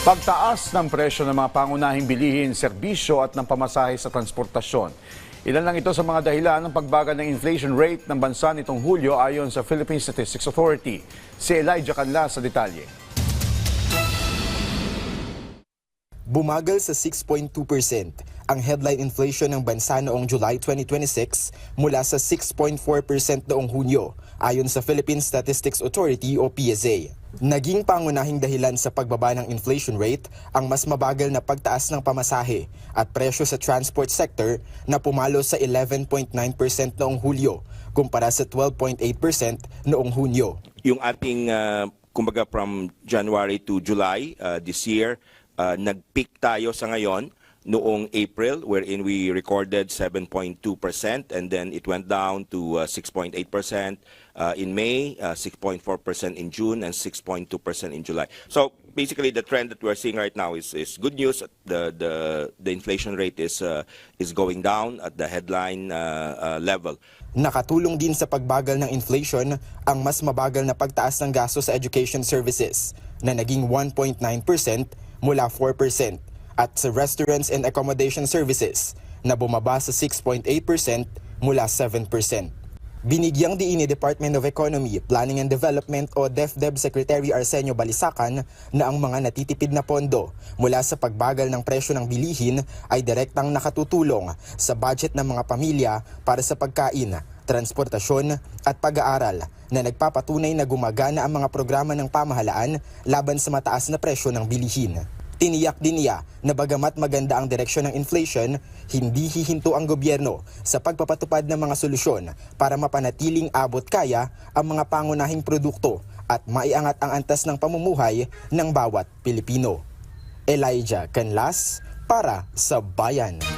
Pagtaas ng presyo ng mga pangunahing bilihin, serbisyo at ng pamasahe sa transportasyon. Ilan lang ito sa mga dahilan ng pagbagal ng inflation rate ng bansa nitong Hulyo ayon sa Philippine Statistics Authority. Si Elijah Canla sa detalye. Bumagal sa 6.2% ang headline inflation ng bansa noong July 2026 mula sa 6.4% noong Hunyo ayon sa Philippine Statistics Authority o PSA. Naging pangunahing dahilan sa pagbaba ng inflation rate ang mas mabagal na pagtaas ng pamasahe at presyo sa transport sector na pumalo sa 11.9% noong Hulyo kumpara sa 12.8% noong Hunyo. Yung ating kumbaga from January to July this year, nag-peak tayo sa ngayon noong April wherein we recorded 7.2% and then it went down to 6.8% in May, 6.4% in June and 6.2% in July. So basically the trend that we're seeing right now is good news. The inflation rate is going down at the headline level. Nakatulong din sa pagbagal ng inflation ang mas mabagal na pagtaas ng gasto sa education services na naging 1.9% mula 4% at sa restaurants and accommodation services na bumaba sa 6.8% mula 7%. Binigyang diin ni Department of Economy, Planning and Development o DepEd Secretary Arsenio Balisacan na ang mga natitipid na pondo mula sa pagbagal ng presyo ng bilihin ay direktang nakatutulong sa budget ng mga pamilya para sa pagkain, transportasyon at pag-aaral na nagpapatunay na gumagana ang mga programa ng pamahalaan laban sa mataas na presyo ng bilihin. Tiniyak din niya na bagamat maganda ang direksyon ng inflation, hindi hihinto ang gobyerno sa pagpapatupad ng mga solusyon para mapanatiling abot kaya ang mga pangunahing produkto at maiangat ang antas ng pamumuhay ng bawat Pilipino. Elijah Canlas para sa Bayan.